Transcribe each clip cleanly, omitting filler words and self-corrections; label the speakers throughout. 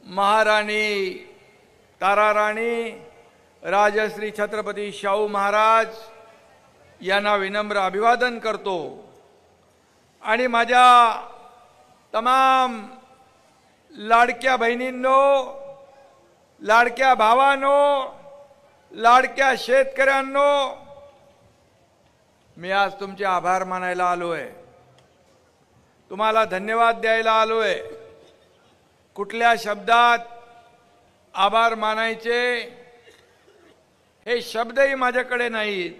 Speaker 1: महाराणी ताराराणी राजश्री छत्रपती शाहू महाराज यांना विनम्र अभिवादन करतो आणि माझ्या तमाम लाडक्या बहिणींनो, लाडक्या भावांनो, लाडक्या शेतकऱ्यांनो, मी आज तुमचे आभार मानायला आलोय, तुम्हाला धन्यवाद द्यायला आलोय। कुठल्या शब्दात आभार मानायचे हे शब्दही माझ्याकडे नाहीत,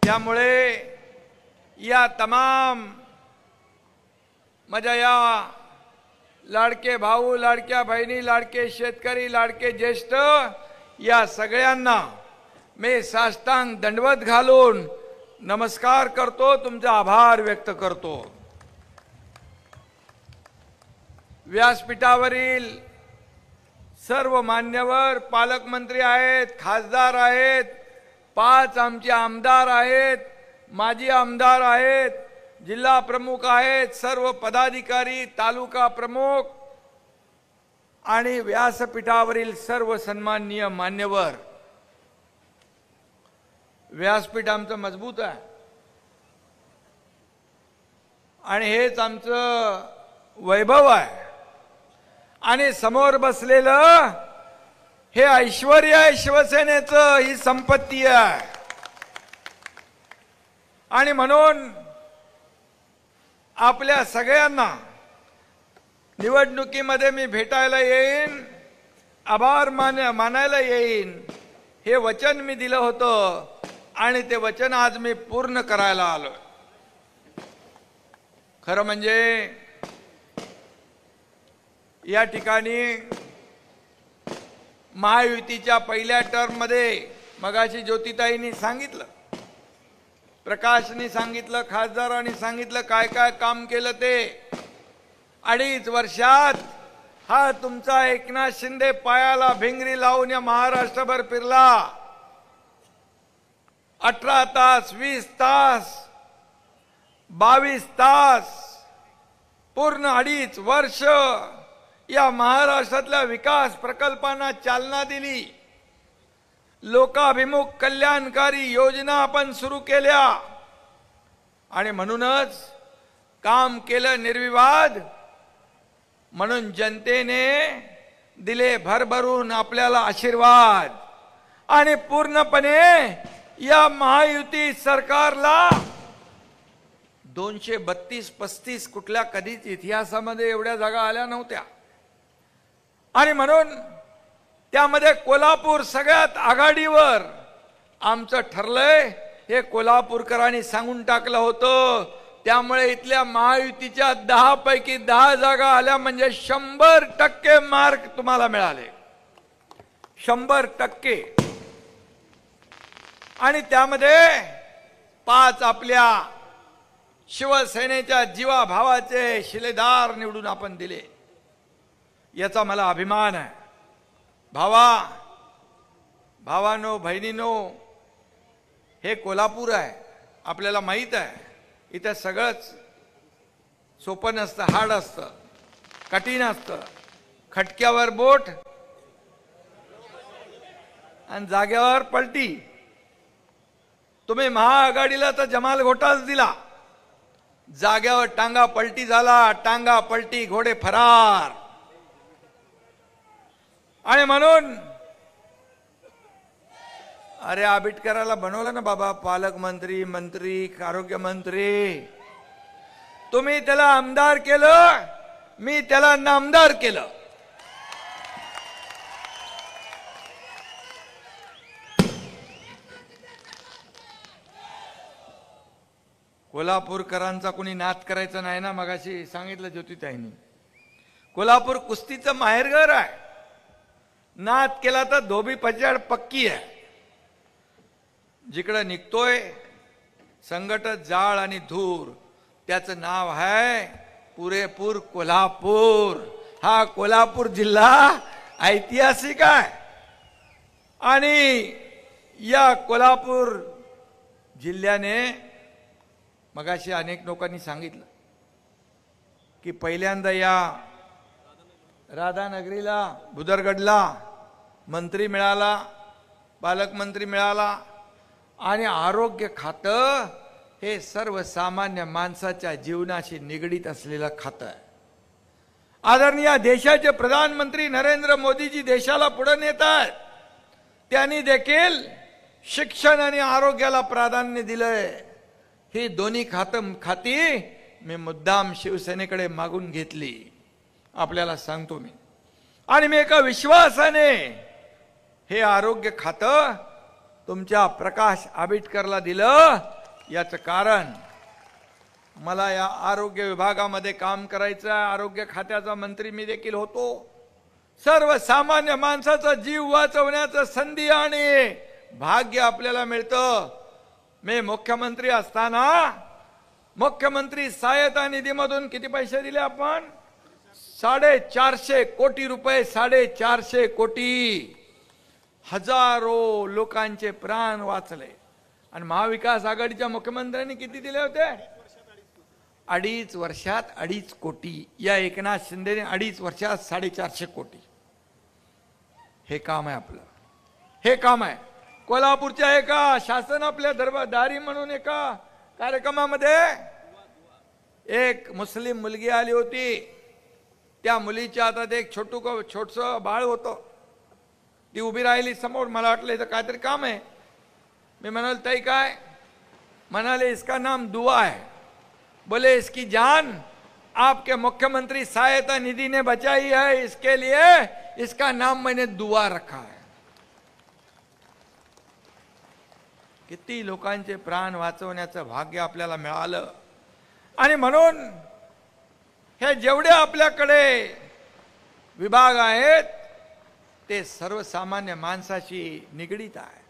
Speaker 1: त्यामुळे या तमाम माझ्या या लाडके भाऊ, लाडक्या बहिणी, लाडके शेतकरी, लाडके ज्येष्ठ या सगळ्यांना मी साष्टांग दंडवत घालून नमस्कार करतो, तुमचा आभार व्यक्त करतो। व्यासपीठावरील सर्व मान्यवर पालकमंत्री आहेत, खासदार आहेत, 5 आमचे आमदार आहेत, माजी आमदार आहेत, जिल्हा प्रमुख आहेत, सर्व पदाधिकारी, तालुका प्रमुख आणि व्यासपीठावरील सर्व सन्माननीय मान्यवर। व्यासपीठ आमचं मजबूत आहे आणि हेच आमचं वैभव आहे आणि समोर बसलेलं हे ऐश्वर्य आहे शिवसेनेचं, ही संपत्ती आहे। आणि म्हणून आपल्या सगळ्यांना निवडणुकीमध्ये मी भेटायला येईन, आभार मानायला येईन, हे वचन मी दिलं होतं आणि ते वचन आज मी पूर्ण करायला आलो। खरं म्हणजे या ठिकाणी महायुतीच्या पहिल्या टर्म मध्ये मगाशी ज्योतिताईंनी सांगितलं, प्रकाशनी सांगितलं, खासदारांनी सांगितलं काय काय काम केलं ते। 2.5 वर्षात हा तुमचा एकनाथ शिंदे पायाला भिंगरी लावून या महाराष्ट्रभर फिरला। 18 तास, 20 तास, 22 तास, पूर्ण 2.5 वर्ष या महाराष्ट्रातल्या विकास प्रकल्पांना चालना दिली। लोकाभिमुख कल्याणकारी योजना आपण सुरू केल्या आणि म्हणूनच काम केलं निर्विवाद, म्हणून जनतेने दिले भरभरून आपल्याला आशीर्वाद आणि पूर्णपणे या महायुती सरकारला 232-35 कुठल्या कधीच इतिहासामध्ये एवढ्या जागा आल्या नव्हत्या आणि म्हणून त्यामध्ये कोल्हापूर सगळ्यात आघाडीवर आमचं ठरलंय। हे कोल्हापूरकरांनी सांगून टाकलं होतं, त्यामुळे इथल्या महायुतीच्या 10 पैकी 10 जागा आल्या म्हणजे 100% मार्क तुम्हाला मिळाले, 100%। आणि त्यामध्ये 5 आपल्या शिवसेनेच्या जीवाभावाचे शिलेदार निवडून आपण दिले, याचा मला अभिमान आहे। भावांनो, बहिणींनो, हे कोल्हापूर आहे, आपल्याला माहित आहे, इथे सगळंच सोपं नसतं, हार्ड असतं, कठीण असतं। खटक्यावर बोट आणि जाग्यावर पलटी। तुम्ही महाआघाडीला तर जमाल घोटाळाच दिला, जाग्यावर टांगा पलटी झाला, टांगा पलटी घोडे फरार। आणि म्हणून अरे आंबेडकराला बनवलं ना बाबा पालकमंत्री, मंत्री, आरोग्य मंत्री, तुम्ही त्याला आमदार केलं, मी त्याला नामदार केलं। कोल्हापूरकरांचा कोणी नाद करायचा नाही ना, मगाशी सांगितलं ज्योतिताईंनी, कोल्हापूर कुस्तीचं माहेरघर आहे, नाद केला तर धोबी पछाड पक्की आहे। जिकडे निघतोय संघटत जाळ आणि धूर, त्याचं नाव आहे पुरेपूर कोल्हापूर। हा कोल्हापूर जिल्हा ऐतिहासिक आहे आणि या कोल्हापूर जिल्ह्याने मगाशी अनेक लोकांनी सांगितलं की पहिल्यांदा या राधानगरीला भुदरगडला मंत्री मिळाला, पालकमंत्री मिळाला आणि आरोग्य खातं हे सर्वसामान्य माणसाच्या जीवनाशी निगडीत असलेलं खातं आहे. आदरणीय देशाचे प्रधानमंत्री नरेंद्र मोदीजी देशाला पुढे नेत आहेत. त्यांनी देखील शिक्षण आणि आरोग्याला प्राधान्य दिलंय. ही दोन्ही खाती मी मुद्दाम शिवसेनेकडे मागून घेतली, आपल्याला सांगतो मी. आणि मी एका विश्वासाने हे आरोग्य खातं तुमच्या प्रकाश आंबेडकरला दिलं. याचं कारण मला या आरोग्य विभागामध्ये काम करायचं आहे. आरोग्य खात्याचा मंत्री मी देखील होतो. सर्वसामान्य माणसाचा जीव वाचवण्याचं संधी आणि भाग्य आपल्याला मिळतं. मी मुख्यमंत्री असताना मुख्यमंत्री सहायता निधीमधून किती पैसे दिले आपण? 450 कोटी रुपये. 450 कोटी. हजारो लोकांचे प्राण वाचले. आणि महाविकास आघाडीच्या मुख्यमंत्र्यांनी किती दिले होते? 2.5 वर्षात 2.5 कोटी. या एकनाथ शिंदेने 2.5 वर्षात 450 कोटी. हे काम आहे आपलं. हे काम आहे. कोल्हापूरच्या एका शासन आपल्या दरबारी म्हणून एका कार्यक्रमामध्ये एक मुस्लिम मुलगी आली होती. त्या मुलीच्या हातात एक छोटस बाळ होतं. ती उभी राहिली समोर. मला वाटलं इथं काहीतरी काम आहे. मी म्हणाल ताई काय? म्हणाले इसका नाम दुआ है. बोले इसकी जान आपके मुख्यमंत्री सहायता निधि ने बचाई है, इसके लिए इसका नाम मैंने दुआ रखा है. किती लोकांचे प्राण वाचवण्याचं भाग्य आपल्याला मिळालं. आणि म्हणून हे जेवढे आपल्याकडे विभाग आहेत ते सर्वसामान्य माणसाशी निगडीत आहे.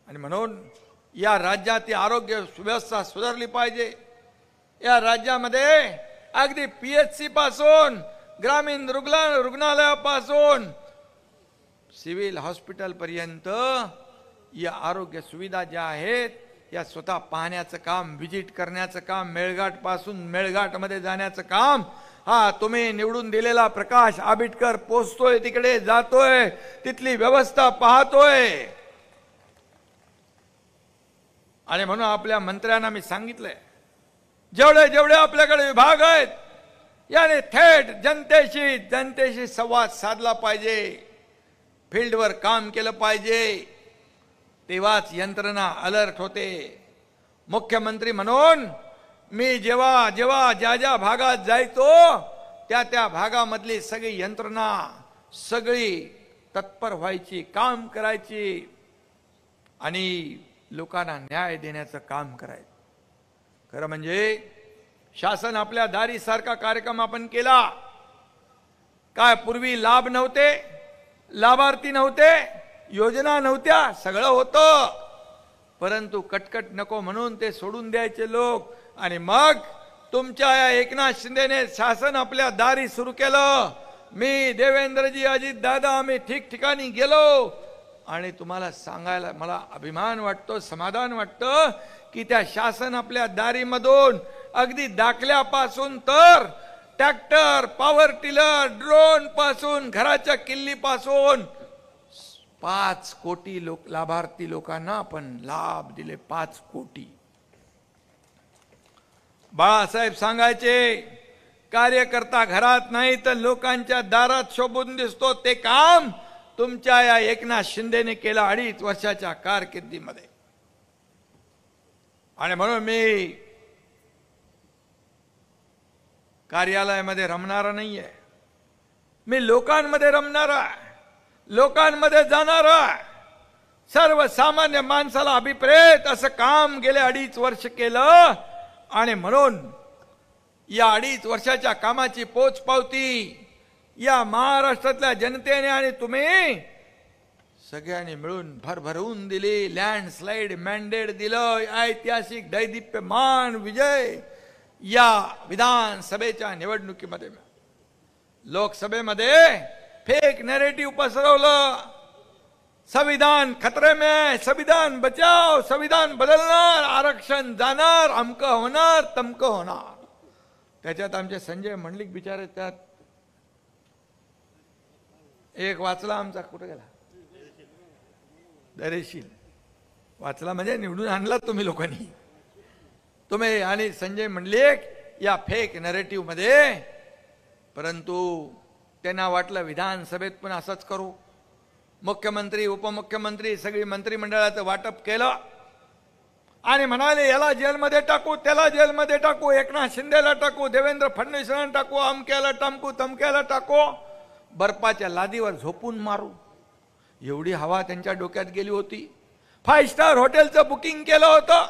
Speaker 1: आणि म्हणून या राज्याची आरोग्य व्यवस्था सुधारली पाहिजे. या राज्यामध्ये अगदी PHC पासून ग्रामीण रुग्णालयापासून सिव्हिल हॉस्पिटल पर्यंत या आरोग्य सुविधा ज्या आहेत या स्वतः पाहण्याचं काम, व्हिजिट करण्याचं काम, मेळघाट पासून मेळघाटमध्ये जाण्याचं काम हा तुम्ही निवडून दिलेला प्रकाश आंबेडकर पोहोचतोय, तिकडे जातोय, तिथली व्यवस्था पाहतोय. आणि म्हणून आपल्या मंत्र्यांना मी सांगितलंय जेवढे जेवढे आपल्याकडे विभाग आहेत याने थेट जनतेशी संवाद साधला पाहिजे. फील्डवर काम केलं पाहिजे. तेव्हाच यंत्रणा अलर्ट होते. मुख्यमंत्री म्हणून मी जेव्हा ज्या भागात जायचो त्या भागामधली सगळी यंत्रणा सगळी तत्पर व्हायची, काम करायची आणि लोकांना न्याय देण्याचं काम करायचं. खरं म्हणजे शासन आपल्या दारी सारखा कार्यक्रम आपण केला. काय पूर्वी लाभ नव्हते, लाभार्थी नव्हते, योजना नव्हत्या, सगळं होतं. परंतु कटकट नको म्हणून ते सोडून द्यायचे लोक. आणि मग तुमच्या या एकनाथ शिंदेने शासन आपल्या दारी सुरू केलं. मी देवेंद्रजी, अजित दादा आम्ही ठिकठिकाणी गेलो आणि तुम्हाला सांगायला मला अभिमान वाटतो, समाधान वाटतं की त्या शासन आपल्या दारीमधून अगदी दाखल्यापासून तर ट्रॅक्टर, पॉवर टिलर, ड्रोन पासून घराच्या किल्लीपासून 5 कोटी लाभार्थी लोकांना आपण लाभ दिले. 5 कोटी. बाळासाहेब सांगायचे कार्यकर्ता घरात नाही तर लोकांच्या दारात शोभून दिसतो. ते काम तुमच्या या एकनाथ शिंदेने केलं 2.5 वर्षाच्या कारकिर्दीमध्ये. आणि म्हणून मी कार्यालयामध्ये रमणारा नाहीये. मी लोकांमध्ये रमणारा, लोकांमध्ये जाणारा, सर्वसामान्य माणसाला अभिप्रेत असं काम गेले 2.5 वर्ष केलं. आणि म्हणून या 2.5 वर्षाच्या कामाची पोचपावती या महाराष्ट्रातल्या जनतेने आणि तुम्ही सगळ्यांनी मिळून भरभरून दिली. लँडस्लाइड मॅन्डेट दिलं. ऐतिहासिक दैदिप्यमान विजय या विधानसभेच्या निवडणुकीमध्ये. लोकसभेमध्ये फेक नॅरेटिव्ह पसरवलं. संविधान खतरे में, संविधान बचाओ, संविधान बदलणार, आरक्षण जाणार, अमकं होणार, तमकं होणार. त्याच्यात आमचे संजय मंडलिक बिचारे त्यात एक वाचला आमचा, कुठे गेला? दरेशील वाचला म्हणजे निवडून आणला तुम्ही लोकांनी, तुम्ही आणि संजय मंडलिक या फेक नरेटिव्ह मध्ये. परंतु त्यांना वाटलं विधानसभेत पण असंच करू. मुख्यमंत्री उपमुख्यमंत्री सगळी मंत्रिमंडळाचं वाटप केलं आणि म्हणाले याला जेलमध्ये टाकू, त्याला जेलमध्ये टाकू, एकनाथ शिंदेला टाकू, देवेंद्र फडणवीसांना टाकू, अमक्याला टाकू, तमक्याला टाकू, बर्फाच्या लादीवर झोपून मारू. एवढी हवा त्यांच्या डोक्यात गेली होती. 5 स्टार हॉटेलचं बुकिंग केलं होतं,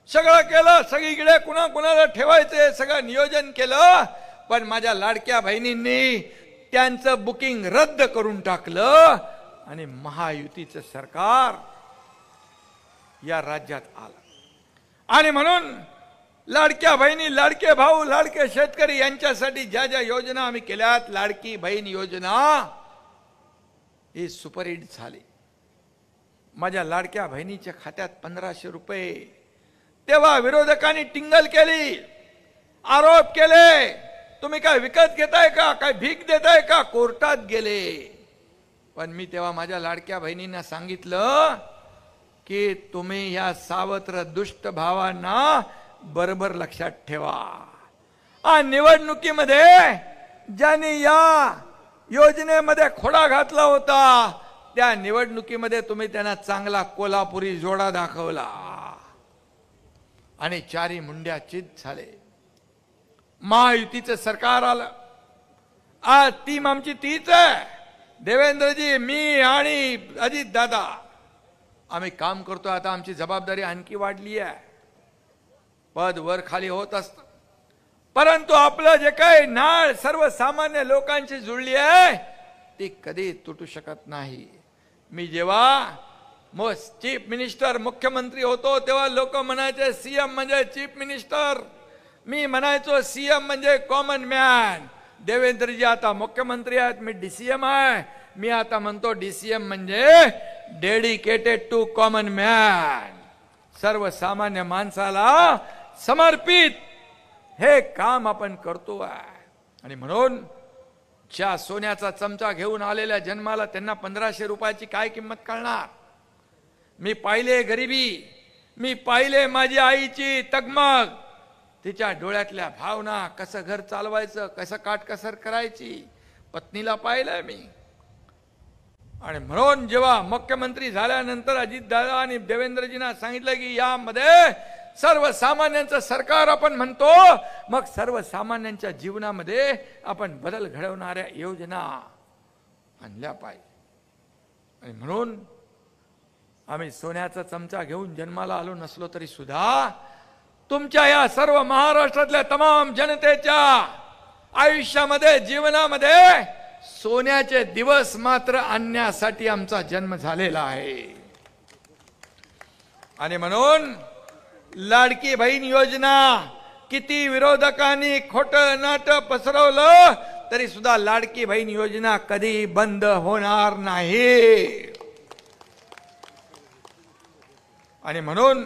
Speaker 1: सगळं केलं, सगळीकडे कुणाकुणाला ठेवायचे सगळं नियोजन केलं. पण माझ्या लाडक्या बहिणींनी त्यांचं बुकिंग रद्द करून टाकलं आणि महायुतीचं सरकार या राज्यात आलं. आणि म्हणून लाडक्या बहिणी, लाडके भाऊ, लाडके शेतकरी यांच्यासाठी ज्या ज्या योजना आम्ही केल्यात, लाडकी बहीण योजना ही सुपरहिट झाली. माझ्या लाडक्या बहिणीच्या खात्यात 1500 रुपये. तेव्हा विरोधकांनी टिंगल केली, आरोप केले, तुम्ही काय विकत घेताय का, काय भीक देताय का, कोर्टात गेले. पण मी तेव्हा माझ्या लाडक्या बहिणींना सांगितलं की तुम्ही या सावत्र दुष्ट भावांना बरोबर लक्षात ठेवा. आणि निवडणुकीमध्ये ज्यांनी या योजनेमध्ये खोडा घातला होता त्या निवडणुकीमध्ये तुम्ही त्यांना चांगला कोल्हापुरी जोडा दाखवला आणि चारी मुंड्या चित झाले. महायुतीचं सरकार आलं. आज टीम आमची तीच आहे, देवेंद्रजी, मी आणि अजित दादा आम्ही काम करतो. आता आमची जबाबदारी आणखी वाढली आहे. पद वर खाली होत असतं, परंतु आपलं जे काही नाळ सर्वसामान्य लोकांची जुळली आहे ती कधी तुटू शकत नाही. मी जेव्हा चीफ मिनिस्टर मुख्यमंत्री होतो तेव्हा लोक म्हणायचे सीएम म्हणजे चीफ मिनिस्टर, मी म्हणायचो सीएम म्हणजे कॉमन मॅन. देवेंद्रजी आता मुख्यमंत्री आहेत, मी डीसीएम आहे. मी आता म्हणतो डीसीएम म्हणजे डेडिकेटेड टू कॉमन मॅन, सर्वसामान्य माणसाला समर्पित हे काम आपण करतो आहे. आणि म्हणून ज्या सोन्याचा चमचा घेऊन आलेल्या जन्माला त्यांना 1500 रुपयाची काय किंमत कळणार. मी पाहिले गरिबी, मी पाहिले माझी आईची तगमग, तिच्या डोळ्यातल्या भावना, कसं घर चालवायचं, कसं काटकसर करायची, पत्नीला पाहिलंय मी. आणि म्हणून जेव्हा मुख्यमंत्री झाल्यानंतर अजितदादा आणि देवेंद्रजींना सांगितलं की यामध्ये सर्वसामान्यांचं सरकार आपण म्हणतो, मग सर्वसामान्यांच्या जीवनामध्ये आपण बदल घडवणाऱ्या योजना आणल्या पाहिजे. आणि म्हणून आम्ही सोन्याचा चमचा घेऊन जन्माला आलो नसलो तरी सुद्धा तुमच्या या सर्व महाराष्ट्रातल्या तमाम जनतेच्या आयुष्यामध्ये, जीवनामध्ये सोन्याचे दिवस मात्र आणण्यासाठी आमचा जन्म झालेला आहे. आणि म्हणून लाडकी बहीण योजना किती विरोधकांनी खोटं नाट पसरवलं तरी सुद्धा लाडकी बहीण योजना कधी बंद होणार नाही. आणि म्हणून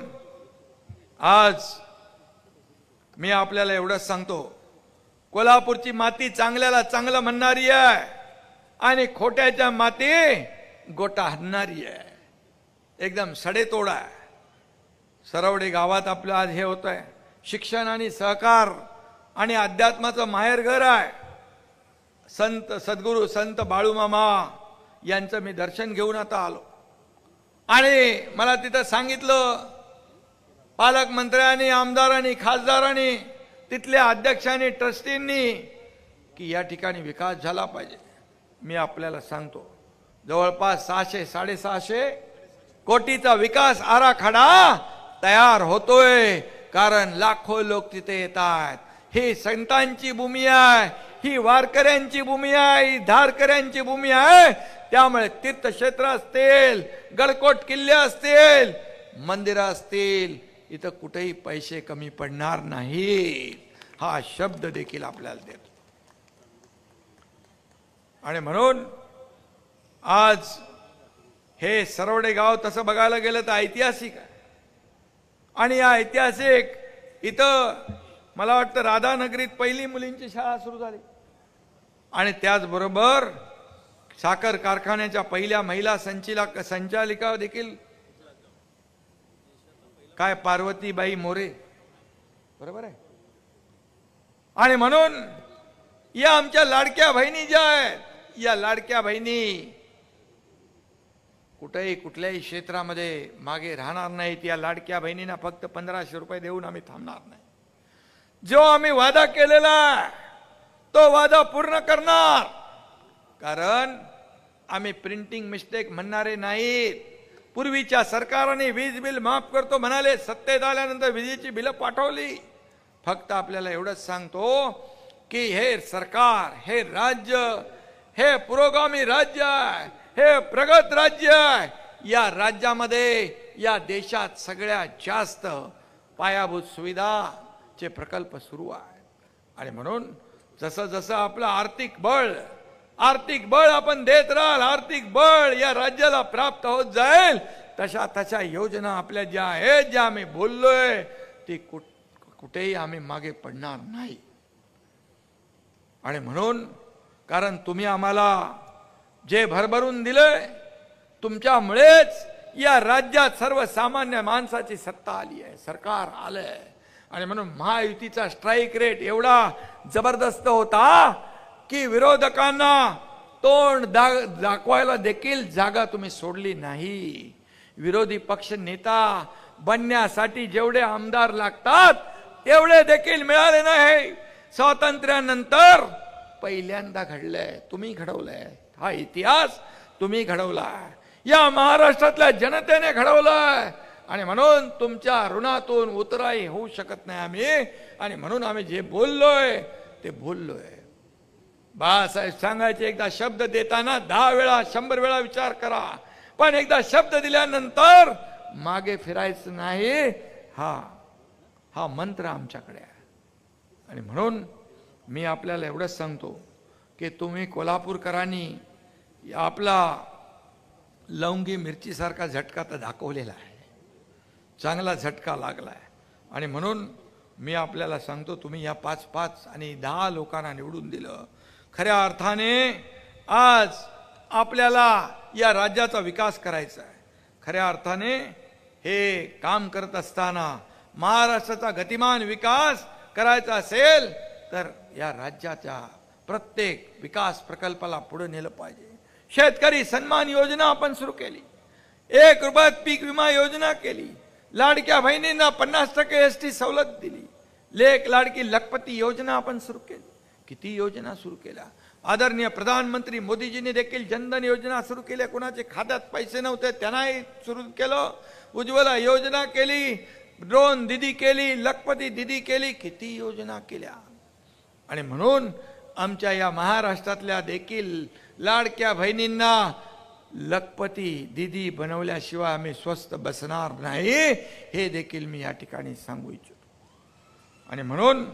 Speaker 1: आज मी आपल्याला एवढंच सांगतो, कोल्हापूरची माती चांगल्याला चांगलं म्हणणारी आहे आणि खोट्याच्या माती गोटा हाणणारी आहे, एकदम सडेतोड आहे. सरवडे गावात आपलं आज हे होत आहे, शिक्षण आणि सहकार आणि अध्यात्माचं माहेरघर आहे. संत सद्गुरू संत बाळूमामा यांचं मी दर्शन घेऊन आता आलो आणि मला तिथं सांगितलं पालकमंत्र्यांनी, आमदारांनी, खासदारांनी, तिथल्या अध्यक्षांनी, ट्रस्टींनी की या ठिकाणी विकास झाला पाहिजे. मी आपल्याला सांगतो, जवळपास 600-650 कोटीचा विकास आराखडा तयार होतोय, कारण लाखो लोक तिथे येतात. ही संतांची भूमी आहे, ही वारकऱ्यांची भूमी आहे, ही धारकऱ्यांची भूमी आहे. त्यामुळे तीर्थक्षेत्र असतील, गडकोट किल्ले असतील, मंदिरं असतील, इथं कुठेही पैसे कमी पडणार नाहीत, हा शब्द देखील आपल्याला देतो. आणि म्हणून आज हे सरवडे गाव तसं बघायला गेलं तर ऐतिहासिक आहे. आणि या ऐतिहासिक इथं मला वाटतं राधानगरीत पहिली मुलींची शाळा सुरू झाली आणि त्याचबरोबर साखर कारखान्याच्या पहिल्या महिला संचालिका देखील काय पार्वतीबाई मोरे, बरोबर आहे. आणि म्हणून या आमच्या लाडक्या बहिणी ज्या आहेत, या लाडक्या बहिणी कुठेही कुठल्याही क्षेत्रामध्ये मागे राहणार नाहीत. या लाडक्या बहिणींना फक्त 1500 रुपये देऊन आम्ही थांबणार नाही. जो आम्ही वादा केलेला तो वादा पूर्ण करणार. कारण आम्ही प्रिंटिंग मिस्टेक म्हणणारे नाहीत. पूर्वीच्या सरकारने वीज बिल माफ करतो म्हणाले, सत्तेत आल्यानंतर विजेची बिलं पाठवली. फक्त आपल्याला एवढंच सांगतो की हे सरकार, हे राज्य, हे पुरोगामी राज्य आहे, हे प्रगत राज्य आहे. या राज्यामध्ये, या देशात सगळ्यात जास्त पायाभूत सुविधाचे प्रकल्प सुरू आहेत. आणि म्हणून जसं जसं आपलं आर्थिक बळ आपण देत राहाल, आर्थिक बळ या राज्याला प्राप्त होत जाईल, तशा तशा योजना आपल्या ज्या आहेत, ज्या आम्ही बोललोय, ती कुठेही आम्ही मागे पडणार नाही. आणि म्हणून कारण तुम्ही आम्हाला जे भरभरून दिलंय, तुमच्यामुळेच या राज्यात सर्वसामान्य माणसाची सत्ता आली आहे, सरकार आलंय. आणि म्हणून महायुतीचा स्ट्राईक रेट एवढा जबरदस्त होता की विरोधकांना तोंड दाखवायला देखील जागा तुम्ही सोडली नाही. विरोधी पक्ष नेता बनण्यासाठी जेवढे आमदार लागतात तेवढे देखील मिळाले नाही. स्वातंत्र्यानंतर पहिल्यांदा घडलंय, तुम्ही घडवलंय. हा इतिहास तुम्ही घडवलाय, या महाराष्ट्रातल्या जनतेने घडवलाय. आणि म्हणून तुमच्या ऋणातून उतराई होऊ शकत नाही आम्ही. आणि म्हणून आम्ही जे बोललोय ते बोललोय. बाळासाहेब सांगायचे, एकदा शब्द देताना 10 वेळा 100 वेळा विचार करा, पण एकदा शब्द दिल्यानंतर मागे फिरायचं नाही. हा मंत्र आमच्याकडे आहे. आणि म्हणून मी आपल्याला एवढंच सांगतो की तुम्ही कोल्हापूरकरांनी आपला लवंगी मिरचीसारखा झटका तर दाखवलेला आहे, चांगला झटका लागलाय. आणि म्हणून मी आपल्याला सांगतो, तुम्ही या 5-5 आणि 10 लोकांना निवडून दिलं. खऱ्या अर्थाने आज आपल्याला या राज्याचा विकास करायचा आहे. खऱ्या अर्थाने हे काम करत असताना महाराष्ट्राचा गतिमान विकास करायचा असेल तर या राज्याच्या प्रत्येक विकास प्रकल्पाला पुढे नेलं पाहिजे. शेतकरी सन्मान योजना आपण सुरू केली, 1 रुपयात पीक विमा योजना केली, लाडक्या बहिणींना 50% एसटी सवलत दिली, लेक लाडकी लखपती योजना आपण सुरू केली. किती योजना सुरू केल्या. आदरणीय प्रधानमंत्री मोदीजींनी देखील जनधन योजना सुरू केल्या. कोणाचे खात्यात पैसे नव्हते त्यांनाही सुरू केलं. उज्ज्वला योजना केली, ड्रोन दिदी केली, लखपती दिदी केली, किती योजना केल्या. आणि म्हणून आमच्या या महाराष्ट्रातल्या देखील लाडक्या बहिणींना लखपती दिदी बनवल्याशिवाय आम्ही स्वस्त बसणार नाही, हे देखील मी या ठिकाणी सांगू इच्छितो. आणि म्हणून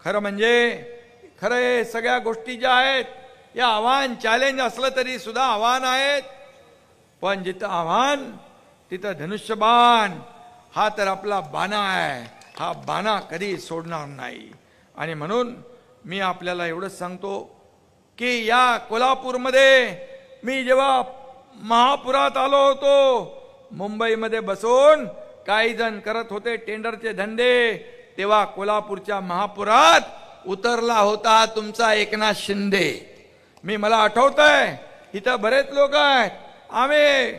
Speaker 1: खरं म्हणजे खरं सगळ्या गोष्टी ज्या आहेत, या आव्हान चॅलेंज असलं तरी सुद्धा आव्हान आहेत. पण जिथं आव्हान तिथं धनुष्यबाण हा तर आपला बाणा आहे, हा बाणा कधी सोडणार नाही. आणि म्हणून मी आपल्याला एवढंच सांगतो की या कोल्हापूरमध्ये मी जेव्हा महापुरात आलो होतो, मुंबईमध्ये बसून काही जण करत होते टेंडरचे धंदे, तेव्हा कोल्हापूरच्या महापुरात उतरला होता तुमचा एकनाथ शिंदे. मला आठवतंय, इथं बरेच लोक आहेत. आम्ही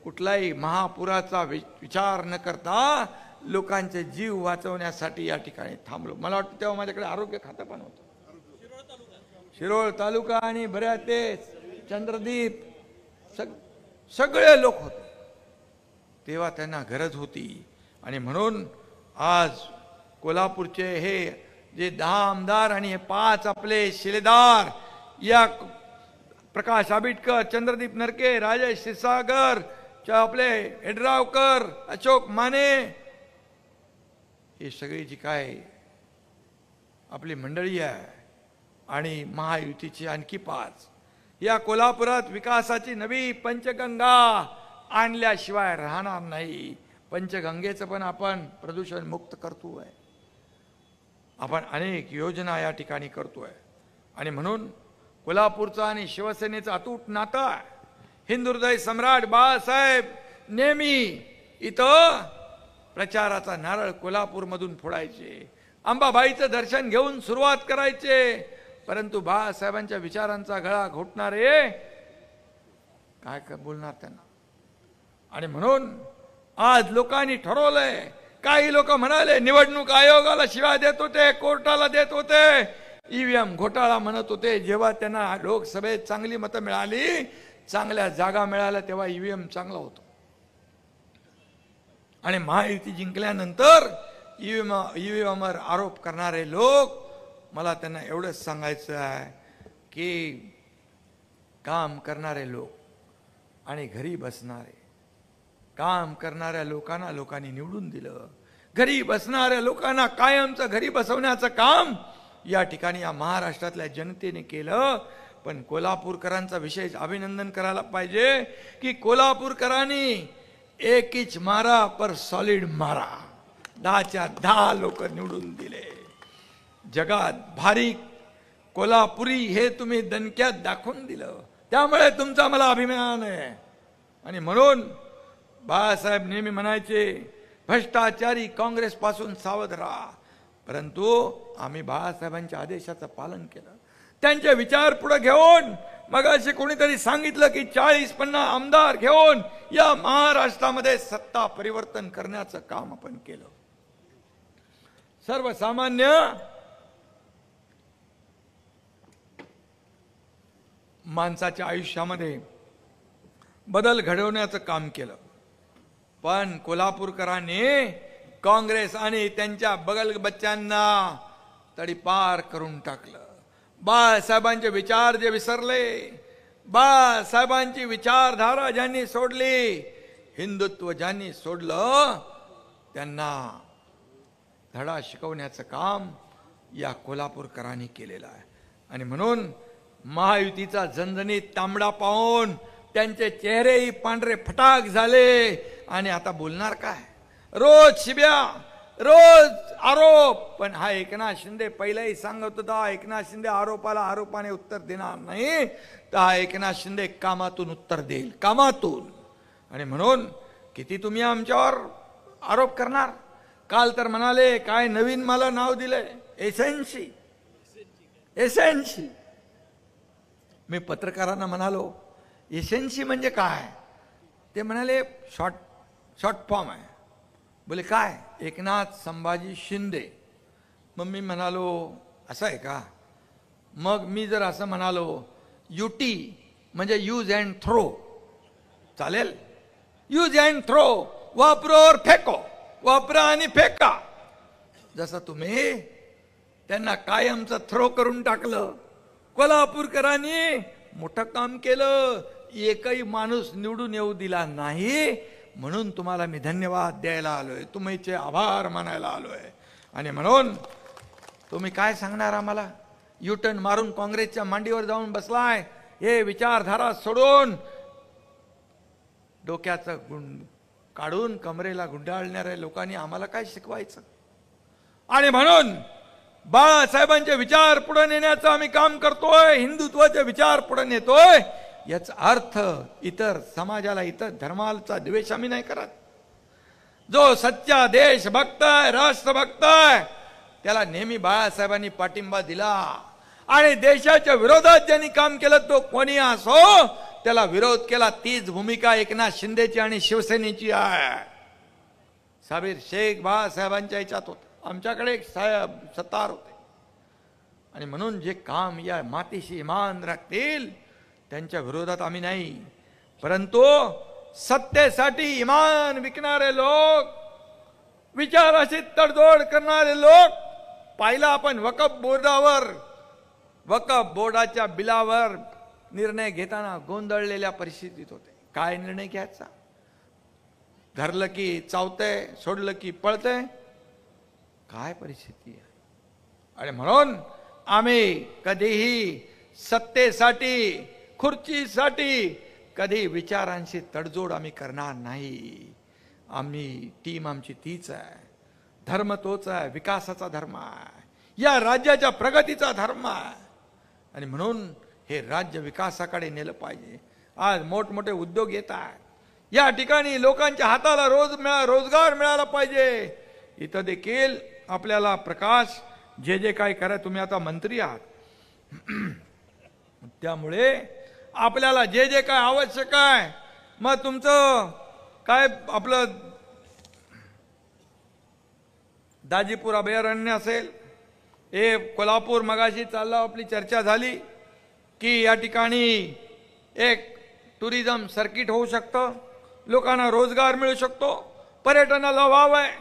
Speaker 1: कुठलाही महापुराचा विचार न करता लोकांचे जीव वाचवण्यासाठी या ठिकाणी थांबलो. मला वाटतं तेव्हा माझ्याकडे आरोग्य खातं पण होतं. शिरोळ तालुका आणि बऱ्याच ते चंद्रदीप सगळे लोक होते. तेव्हा त्यांना गरज होती. आणि म्हणून आज कोल्हापूरचे हे जे 10 आमदार आणि हे 5 आपले शिलेदार, या प्रकाश आबिटकर, चंद्रदीप नरके, राजेश क्षीरसागर, आपले एडरावकर, अशोक माने, हे सगळी जी काय आपली मंडळी आहे, आणि महायुतीची आणखी 5, या कोल्हापुरात विकासाची नवी पंचगंगा आणल्याशिवाय राहणार नाही. पंचगंगेचं पण आपण प्रदूषण मुक्त करतोय, आपण अनेक योजना या ठिकाणी करतोय. आणि म्हणून कोल्हापूरचा आणि शिवसेनेचा अतूट नाता आहे. हिंदुहृदय सम्राट बाळासाहेब नेहमी इथं प्रचाराचा नारळ कोल्हापूरमधून फोडायचे, अंबाबाईचं दर्शन घेऊन सुरुवात करायचे. परंतु बाळासाहेबांच्या विचारांचा गळा घोटणारे काय बोलणार त्यांना. आणि म्हणून आज लोकांनी ठरवलंय, काही लोक म्हणाले निवडणूक आयोगाला शिव्या देत होते, कोर्टाला देत होते, ईव्हीएम घोटाळा म्हणत होते. जेव्हा त्यांना लोकसभेत चांगली मतं मिळाली, चांगल्या जागा मिळाल्या, तेव्हा ईव्हीएम चांगला होतो. आणि महायुती जिंकल्यानंतर ईव्हीएमवर आरोप करणारे लोक, मला त्यांना एवढंच सांगायचं आहे की काम करणारे लोक आणि घरी बसणारे, काम करणाऱ्या लोकांना लोकांनी निवडून दिलं, घरी बसणाऱ्या लोकांना कायमचं घरी बसवण्याचं काम या ठिकाणी या महाराष्ट्रातल्या जनतेने केलं. पण कोल्हापूरकरांचा विशेष अभिनंदन करायला पाहिजे की कोल्हापूरकरांनी एक इंच मारा पर सॉलिड मारा, 10च्या 10 लोक निवडून दिले. जगात भारी कोल्हापुरी हे तुम्ही दणक्यात दाखवून दिलं, त्यामुळे तुमचा मला अभिमान आहे. आणि म्हणून बाळासाहेब नेहमी म्हणायचे, भ्रष्टाचारी काँग्रेस पासून सावध राहा. परंतु आम्ही बाळासाहेबांच्या आदेशाचं पालन केलं, त्यांचे विचार पुढे घेऊन. मग असे कोणीतरी सांगितलं की 40-50 आमदार घेऊन या महाराष्ट्रामध्ये सत्ता परिवर्तन करण्याचं काम आपण केलं. सर्वसामान्य माणसाच्या आयुष्यामध्ये बदल घडवण्याचं काम केलं. पण कोल्हापूरकरांनी काँग्रेस आणि त्यांच्या बगल बच्च्यांना तडीपार करून टाकलं. बाळासाहेबांचे विचार जे विसरले, बाळासाहेबांची विचारधारा ज्यांनी सोडली, हिंदुत्व ज्यांनी सोडलं, त्यांना धडा शिकवण्याचं काम या कोल्हापूरकरांनी केलेलं आहे. आणि म्हणून महायुतीचा झणझणीत तांबडा पाहून त्यांचे चेहरेही पांढरे फटाक झाले. आणि आता बोलणार काय, रोज शिब्या, रोज आरोप. पण हा एकनाथ शिंदे पहिलाही सांगत होता, एकनाथ शिंदे आरोपाला आरोपाने उत्तर देणार नाही, तर हा एकनाथ शिंदे कामातून उत्तर देईल, कामातून. आणि म्हणून किती तुम्ही आमच्यावर आरोप करणार. काल तर म्हणाले काय नवीन मला नाव दिलंय, एसएनसी. एसएनसी मी पत्रकारांना म्हणालो एसएनसी म्हणजे काय, ते म्हणाले शॉर्ट फॉर्म आहे. बोले काय, एकनाथ संभाजी शिंदे. मग मी म्हणालो असं आहे का. मग मी जर असं म्हणालो युटी म्हणजे यूज अँड थ्रो, चालेल. यूज अँड थ्रो, वापरो और फेको, वापरा आणि फेका. जसं तुम्ही त्यांना कायमचं थ्रो करून टाकलं, कोल्हापूरकरांनी मोठं काम केलं, एकही माणूस निवडून येऊ दिला नाही. म्हणून तुम्हाला मी धन्यवाद द्यायला आलोय, तुमचे आभार मानायला आलोय. आणि म्हणून तुम्ही काय सांगणार आम्हाला, युटर्न मारून काँग्रेसच्या मांडीवर जाऊन बसलाय, हे विचारधारा सोडून डोक्याचं काढून कमरेला गुंडाळणाऱ्या लोकांनी आम्हाला काय शिकवायचं. आणि म्हणून बाळासाहेबांचे विचार पुढे नेण्याचं आम्ही काम करतोय, हिंदुत्वाचे विचार पुढे नेतोय. याचा अर्थ इतर समाजाला, इतर धर्माचा द्वेष आम्ही नाही करत. जो सच्चा देशभक्त आहे, राष्ट्रभक्त आहे, त्याला नेहमी बाळासाहेबांनी पाठिंबा दिला. आणि देशाच्या विरोधात ज्यांनी काम केलं तो कोणी असो, त्याला विरोध केला. तीच भूमिका एकनाथ शिंदेची आणि शिवसेनेची आहे. साबीर शेख बाळासाहेबांच्या याच्यात होता, आमच्याकडे एक साहेब सत्तार होते. आणि म्हणून जे काम या मातीशी इमान राखतील त्यांच्या विरोधात आम्ही नाही. परंतु सत्तेसाठी इमान विकणारे लोक, विचाराशी तडजोड करणारे लोक, पाहिला आपण वक्फ बोर्डावर, वक्फ बोर्डाच्या बिलावर निर्णय घेताना गोंधळलेल्या परिस्थितीत होते. काय निर्णय घ्यायचा, धरलं की चावतंय, सोडलं की पळतंय, काय परिस्थिती आहे. आणि म्हणून आम्ही कधीही सत्तेसाठी, खुर्चीसाठी कधी विचारांशी तडजोड आम्ही करणार नाही. आम्ही टीम आमची तीच आहे, धर्म तोच आहे, विकासाचा धर्म आहे, या राज्याच्या प्रगतीचा धर्म आहे. आणि म्हणून हे राज्य विकासाकडे नेलं पाहिजे। आज मोठमोठे उद्योग येत आहेत, या ठिकाणी लोकांच्या हाताला रोजगार मिळाला पाहिजे। इथं देखील आपल्याला प्रकाश जे काय करा, तुम्ही आता मंत्री आहात, त्यामुळे आपल्याला जे काय आवश्यक आहे, मग तुमचं काय आपलं दाजीपूर अभयारण्य असेल, हे कोल्हापूर मगाशी चालला आपली चर्चा झाली की या ठिकाणी एक टुरिझम सर्किट होऊ शकतं, लोकांना रोजगार मिळू शकतो, पर्यटनाला वाव आहे।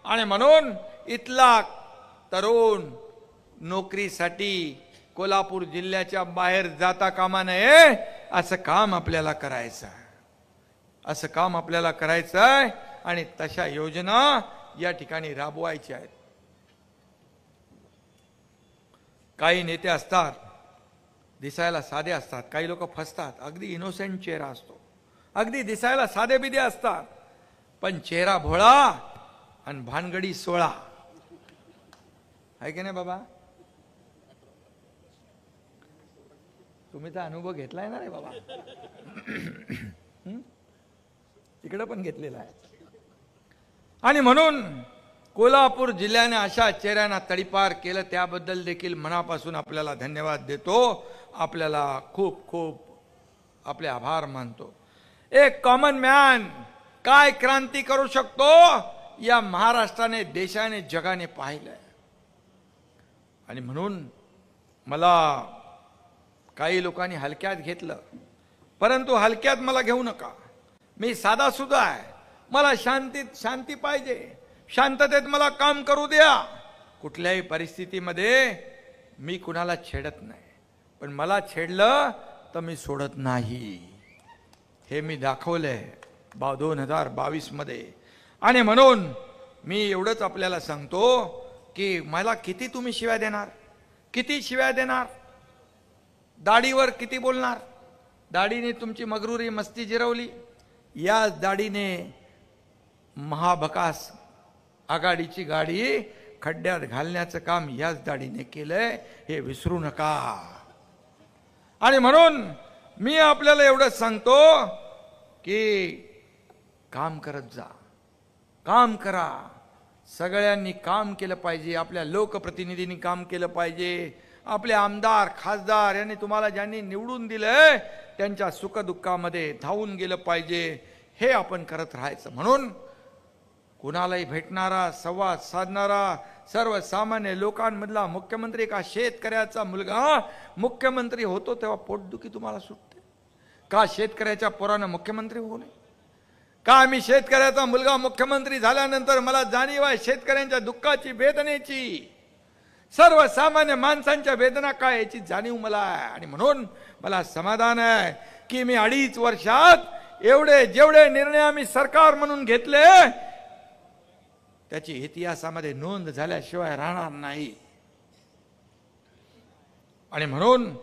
Speaker 1: आणि म्हणून इथला तरुण नोकरीसाठी कोल्हापूर जिल्ह्याच्या बाहेर जाता कामा नये, असं काम आपल्याला करायचं आहे, असं काम आपल्याला करायचं आहे। आणि तशा योजना या ठिकाणी राबवायच्या आहेत। काही नेते असतात दिसायला साधे असतात, काही लोक फसतात, अगदी इनोसेंट चेहरा असतो, अगदी दिसायला साधे बिदे असतात, पण चेहरा भोळा आणि भानगडी सोळा आहे की नाही बाबा? तुम्ही तर अनुभव घेतलाय ना रे बाबा, तिकडे पण घेतलेला आहे। आणि म्हणून कोल्हापूर जिल्ह्याने अशा चेहऱ्यांना तडीपार केलं, त्याबद्दल देखील मनापासून आपल्याला धन्यवाद देतो, आपल्याला खूप खूप आपले आभार मानतो। एक कॉमन मॅन काय क्रांती करू शकतो, या महाराष्ट्राने, देशाने, जगाने पाहिलंय। आणि म्हणून मला काही लोकांनी हलक्यात घेतलं, परंतु हलक्यात मला घेऊ नका, मी साधा सुद्धा आहे, मला शांती पाहिजे, शांततेत मला काम करू द्या। कुठल्याही परिस्थितीमध्ये मी कुणाला छेडत नाही, पण मला छेडलं तर मी सोडत नाही, हे मी दाखवलंय 2022 मध्ये। आणि म्हणून मी एवढंच आपल्याला सांगतो की मला किती तुम्ही शिव्या देणार, किती शिव्या देणार, दाढीवर किती बोलणार, दाढीने तुमची मगरुरी मस्ती जिरवली, याच दाढीने महाभकास आघाडीची गाडी खड्ड्यात घालण्याचं काम याच दाढीने केलंय, हे विसरू नका। आणि म्हणून मी आपल्याला एवढंच सांगतो की काम करत जा, काम करा, सगळ्यांनी काम केलं पाहिजे, आपल्या लोकप्रतिनिधींनी काम केलं पाहिजे, आपले आमदार खासदार यांनी तुम्हाला ज्यांनी निवडून दिलंय त्यांच्या सुखदुःखामध्ये धावून गेलं पाहिजे, हे आपण करत राहायचं। म्हणून कुणालाही भेटणारा, संवाद साधणारा, सर्वसामान्य लोकांमधला मुख्यमंत्री, का शेतकऱ्याचा मुलगा मुख्यमंत्री होतो तेव्हा पोटदुखी तुम्हाला सुटते का? शेतकऱ्याच्या पोरानं मुख्यमंत्री होऊ नये का? मी शेतकऱ्याचा मुलगा मुख्यमंत्री झाल्यानंतर मला जाणीव आहे शेतकऱ्यांच्या दुःखाची, वेदनेची, सर्वसामान्य माणसांच्या वेदना काय याची जाणीव मला आहे। आणि म्हणून मला समाधान आहे की मी 2.5 वर्षात जेवढे निर्णय आम्ही सरकार म्हणून घेतले त्याची इतिहासामध्ये नोंद झाल्याशिवाय राहणार नाही। आणि म्हणून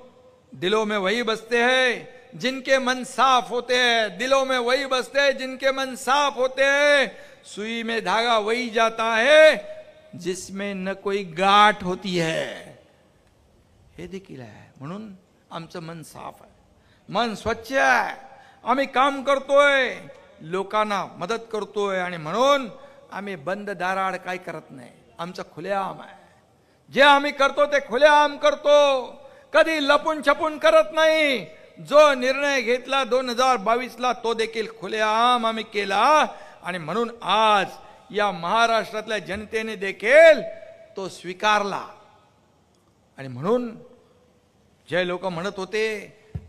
Speaker 1: दिलों में वही बसते हैं जिनके मन साफ होते हैं, दिलों में वही बसते हैं जिनके मन साफ होते हैं, सुई में धागा वही जाता है जिसमें न कोई गाठ होती है, हे देखील आहे। म्हणून आमचं मन साफ आहे, मन स्वच्छ आहे, आम्ही काम करतोय, लोकांना मदत करतोय। आणि म्हणून आम्ही बंद दाराआड काय करत नाही, आमचं खुलेआम आहे, जे आम्ही करतो ते खुलेआम करतो, कधी लपून छपून करत नाही। जो निर्णय घेतला 2022ला तो देखील खुलेआम आम्ही केला। आणि म्हणून आज या महाराष्ट्रातल्या जनतेने देखील तो स्वीकारला। आणि म्हणून जे लोक म्हणत होते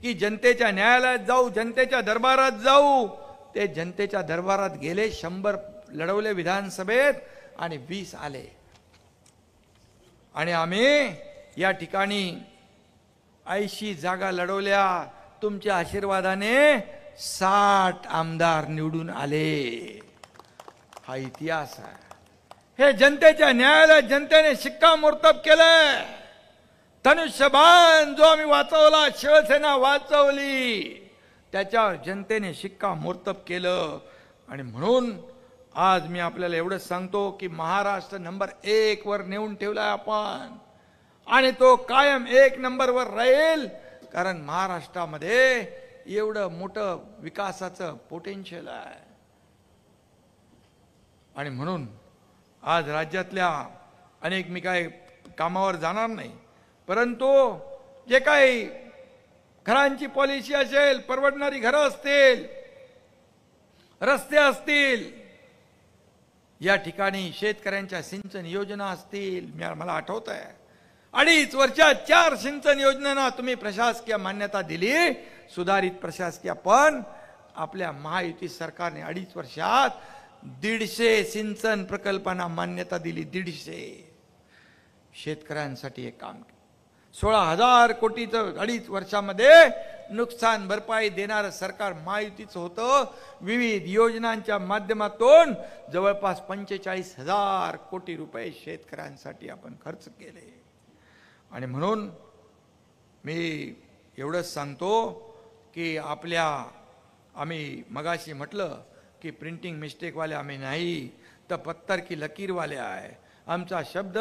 Speaker 1: की जनतेच्या न्यायालयात जाऊ, जनतेच्या दरबारात जाऊ, ते जनतेच्या दरबारात गेले, 100 लढवले विधानसभेत आणि 20 आले। आणि आम्ही या ठिकाणी 80 जागा लढवल्या, तुमच्या आशीर्वादाने 60 आमदार निवडून आले, हा इतिहास आहे। हे जनतेच्या न्यायालयात जनतेने शिक्कामोर्तब केलंय। धनुष्यबाण जो आम्ही वाचवला, शिवसेना वाचवली, त्याच्यावर जनतेने शिक्कामोर्तब केलं। आणि म्हणून आज मी आपल्याला एवढंच सांगतो की महाराष्ट्र नंबर 1 वर नेऊन ठेवलाय आपण, आणि तो कायम 1 नंबरवर राहील, कारण महाराष्ट्रामध्ये एवढं मोठं विकासाचं पोटेन्शियल आहे. आणि म्हणून आज राज्यातल्या अनेक, मी काय कामावर जाणार नाही, परंतु जे काही घरांची पॉलिसी असेल, परवडणारी घरं असतील, रस्ते असतील, या ठिकाणी शेतकऱ्यांच्या सिंचन योजना असतील, मला आठवत आहे 2.5 वर्षात 4 सिंचन योजनांना तुम्ही प्रशासकीय मान्यता दिली, सुधारित प्रशासकीय. पण आपल्या महायुती सरकारने 2.5 वर्षात 150 सिंचन प्रकल्पांना मान्यता दिली. 150 शेतकऱ्यांसाठी एक काम केलं. 16,000 कोटीचं 2.5 वर्षामध्ये नुकसान भरपाई देणारं सरकार महायुतीचं होतं. विविध योजनांच्या माध्यमातून जवळपास 45,000 कोटी रुपये शेतकऱ्यांसाठी आपण खर्च केले. आणि म्हणून मी एवढंच सांगतो की आम्ही मगाशी म्हटलं की प्रिंटिंग मिस्टेकवाले आम्ही नाही, तर पत्तर की लकीरवाले आहे. आमचा शब्द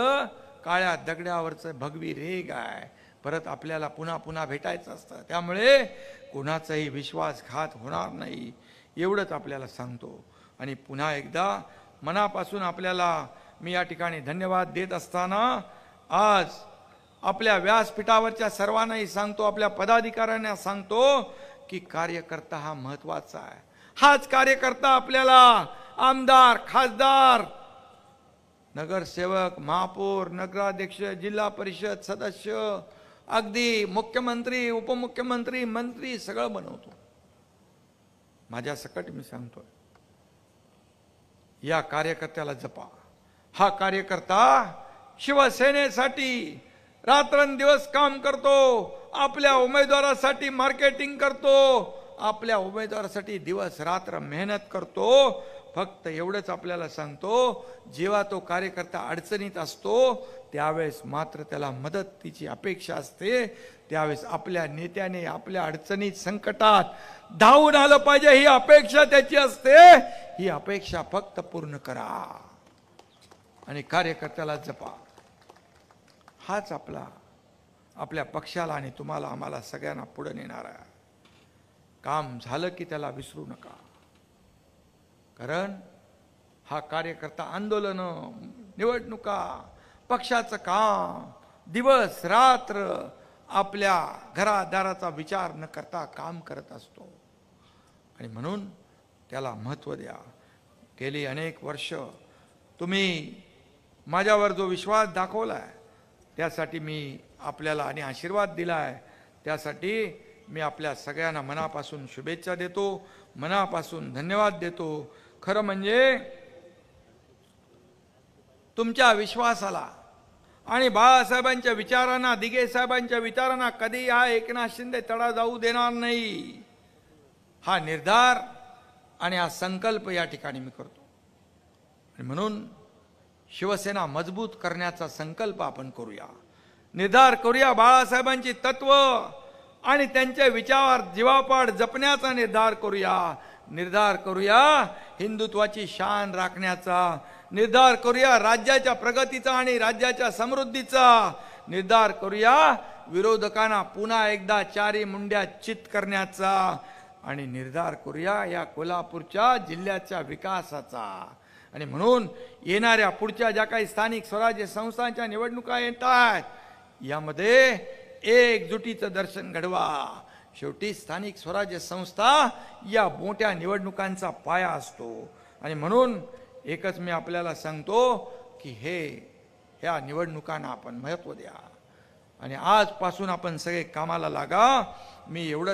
Speaker 1: काळ्या दगडावरचं भगवी रेग आहे. परत आपल्याला पुन्हा पुन्हा भेटायचं असतं, त्यामुळे कोणाचाही विश्वासघात होणार नाही, एवढंच आपल्याला सांगतो. आणि पुन्हा एकदा मनापासून आपल्याला मी या ठिकाणी धन्यवाद देत असताना आज आपल्या व्यासपीठावरच्या सर्वांनाही सांगतो, आपल्या पदाधिकाऱ्यांना सांगतो की कार्यकर्ता हा महत्वाचा आहे. हाच कार्यकर्ता आपल्याला आमदार, खासदार, नगरसेवक, महापौर, नगराध्यक्ष, जिल्हा परिषद सदस्य, अगदी मुख्यमंत्री, उपमुख्यमंत्री, मंत्री सगळं बनवतो. माझ्या सकट मी सांगतोय, या कार्यकर्त्याला जपा. हा कार्यकर्ता शिवसेनेसाठी रात्रंदिवस काम करतो, आपल्या उमेदवारासाठी मार्केटिंग करतो, आपल्या उमेदवारासाठी दिवस रात्र मेहनत करतो. फक्त एवढंच आपल्याला सांगतो, जेव्हा तो कार्यकर्ता अडचणीत असतो त्यावेळेस मात्र त्याला मदतीची अपेक्षा असते. त्यावेळेस आपल्या नेत्याने आपल्या अडचणीत, संकटात धावून आलं पाहिजे, ही अपेक्षा त्याची असते. ही अपेक्षा फक्त पूर्ण करा आणि कार्यकर्त्याला जपा. हाच आपल्या पक्षाला आणि तुम्हाला, आम्हाला सगळ्यांना पुढे नेणार आहे. काम झालं की त्याला विसरू नका, कारण हा कार्यकर्ता आंदोलन, निवडणुका, पक्षाचं काम, दिवस रात्र आपल्या घरादाराचा विचार न करता काम करत असतो. आणि म्हणून त्याला महत्त्व द्या. गेली अनेक वर्ष तुम्ही माझ्यावर जो विश्वास दाखवलाय त्यासाठी मी आपल्याला आणि आशीर्वाद दिलाय, त्यासाठी मी आपल्या सगळ्यांना मनापासून शुभेच्छा देतो, मनापासून धन्यवाद देतो. खरं म्हणजे तुमच्या विश्वासाला आणि बाळासाहेबांच्या विचारांना, दिघे साहेबांच्या विचारांना कधी हा एकनाथ शिंदे तडा जाऊ देणार नाही. हा निर्धार आणि हा संकल्प या ठिकाणी मी करतो. आणि म्हणून शिवसेना मजबूत करण्याचा संकल्प आपण करूया, निर्धार करूया. बाळासाहेबांची तत्व आणि त्यांचे विचार जीवापाड जपण्याचा निर्धार करूया. निर्धार करूया हिंदुत्वाची शान राखण्याचा. निर्धार करूया राज्याच्या प्रगतीचा आणि राज्याच्या समृद्धीचा. निर्धार करूया विरोधकांना पुन्हा एकदा चारी मुंड्या चित करण्याचा. आणि निर्धार करूया या कोल्हापूरच्या जिल्ह्याच्या विकासाचा. आणि म्हणून येणाऱ्या पुढच्या ज्या काही स्थानिक स्वराज्य संस्थांच्या निवडणुका येत आहेत, यामध्ये एकजुटीचं दर्शन घडवा. शेवटी स्थानिक स्वराज्य संस्था या मोठ्या निवडणुकांचा पाया असतो. आणि म्हणून एकच मी आपल्याला सांगतो की ह्या निवडणुकांना आपण महत्त्व द्या आणि आजपासून आपण सगळे कामाला लागा. मी एवढं